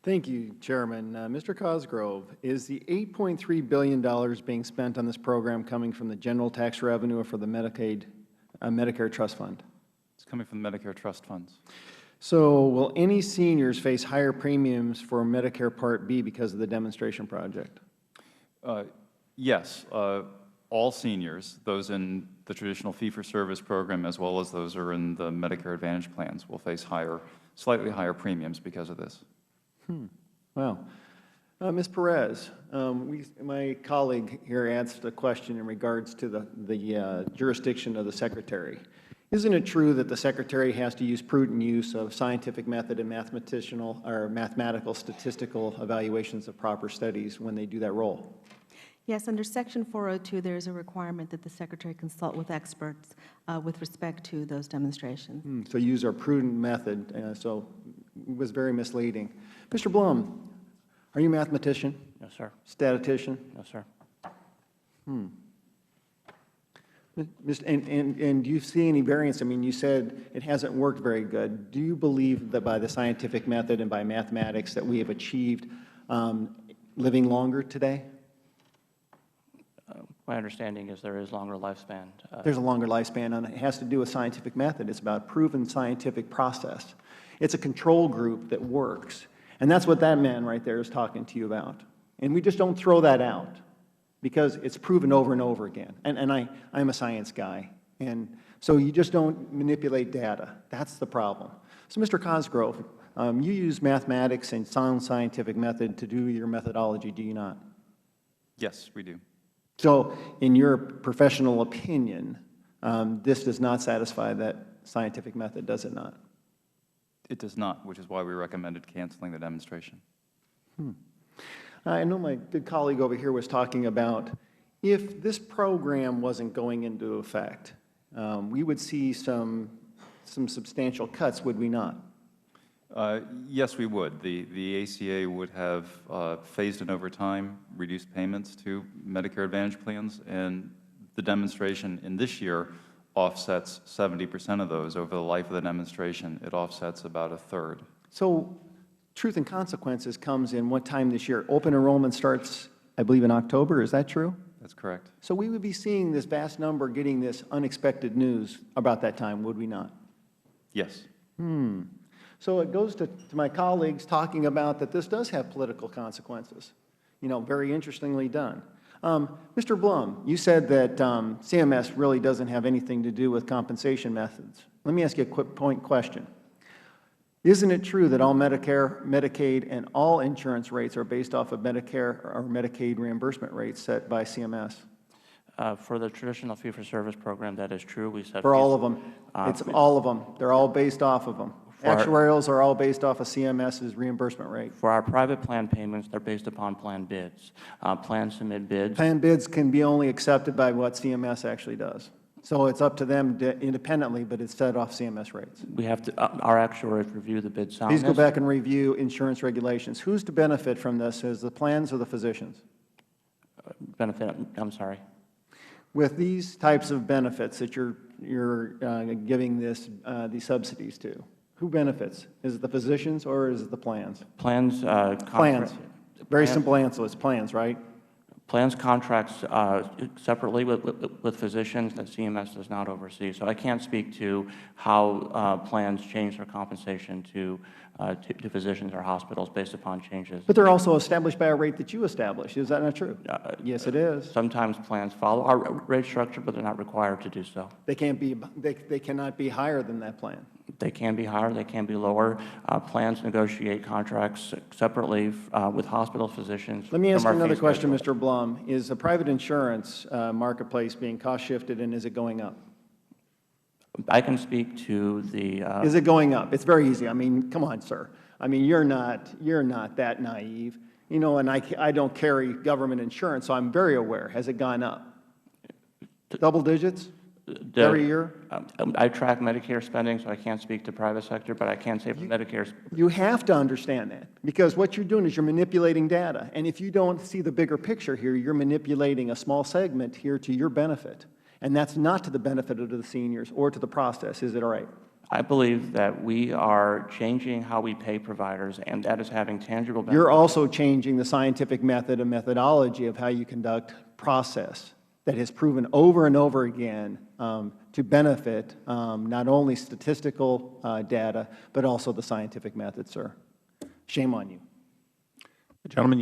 Thank you, Chairman. Mr. Cosgrove, is the $8.3 billion being spent on this program coming from the general tax revenue or for the Medicare Trust Fund? It's coming from the Medicare Trust Funds. So will any seniors face higher premiums for Medicare Part B because of the demonstration project? Yes. All seniors, those in the traditional fee-for-service program as well as those who are in the Medicare Advantage plans, will face slightly higher premiums because of this. Wow. Ms. Perez, my colleague here asked a question in regards to the jurisdiction of the Secretary. Isn't it true that the Secretary has to use prudent use of scientific method and mathematical statistical evaluations of proper studies when they do that role? Yes, under Section 402, there is a requirement that the Secretary consult with experts with respect to those demonstrations. So use our prudent method, so it was very misleading. Mr. Blum, are you a mathematician? No, sir. Statistician? No, sir. And do you see any variance? I mean, you said it hasn't worked very good. Do you believe that by the scientific method and by mathematics that we have achieved living longer today? My understanding is there is longer lifespan. There's a longer lifespan, and it has to do with scientific method. It's about proven scientific process. It's a control group that works. And that's what that man right there is talking to you about. And we just don't throw that out because it's proven over and over again. And I'm a science guy. And so you just don't manipulate data. That's the problem. So, Mr. Cosgrove, you use mathematics and sound scientific method to do your methodology, do you not? Yes, we do. So, in your professional opinion, this does not satisfy that scientific method, does it not? It does not, which is why we recommended canceling the demonstration. I know my good colleague over here was talking about if this program wasn't going into effect, we would see some substantial cuts, would we not? Yes, we would. The ACA would have phased in over time, reduced payments to Medicare Advantage plans, and the demonstration in this year offsets 70% of those. Over the life of the demonstration, it offsets about a third. So truth and consequences comes in what time this year? Open enrollment starts, I believe, in October. Is that true? That's correct. So we would be seeing this vast number getting this unexpected news about that time, would we not? Yes. So it goes to my colleagues talking about that this does have political consequences. You know, very interestingly done. Mr. Blum, you said that CMS really doesn't have anything to do with compensation methods. Let me ask you a quick point question. Isn't it true that all Medicare, Medicaid, and all insurance rates are based off of Medicare or Medicaid reimbursement rates set by CMS? For the traditional fee-for-service program, that is true. We set For all of them. It's all of them. They're all based off of them. Actuarials are all based off of CMS's reimbursement rate. For our private plan payments, they're based upon plan bids. Plans submit bids. Plan bids can be only accepted by what CMS actually does. So it's up to them independently, but it's set off CMS rates. We have to, our actuaries review the bid soundness. Please go back and review insurance regulations. Who's to benefit from this? Is the plans or the physicians? Benefit, I'm sorry. With these types of benefits that you're giving these subsidies to, who benefits? Is it the physicians or is it the plans? Plans. Plans. Very simple answer. It's plans, right? Plans contracts separately with physicians that CMS does not oversee. So I can't speak to how plans change their compensation to physicians or hospitals based upon changes. But they're also established by a rate that you establish. Is that not true? Yes, it is. Sometimes plans follow our rate structure, but they're not required to do so. They can't be. They cannot be higher than that plan. They can be higher. They can be lower. Plans negotiate contracts separately with hospital physicians. Let me ask you another question, Mr. Blum. Is the private insurance marketplace being cost shifted, and is it going up? I can speak to the. Is it going up? It's very easy. I mean, come on, sir. I mean, you're not that naive. You know, and I don't carry government insurance, so I'm very aware. Has it gone up? Double digits? Every year? I track Medicare spending, so I can't speak to private sector, but I can say for Medicare. You have to understand that, because what you're doing is you're manipulating data. And if you don't see the bigger picture here, you're manipulating a small segment here to your benefit. And that's not to the benefit of the seniors or to the process. Is it all right? I believe that we are changing how we pay providers, and that is having tangible benefits. You're also changing the scientific method and methodology of how you conduct process that has proven over and over again to benefit not only statistical data, but also the scientific method, sir. Shame on you. The gentleman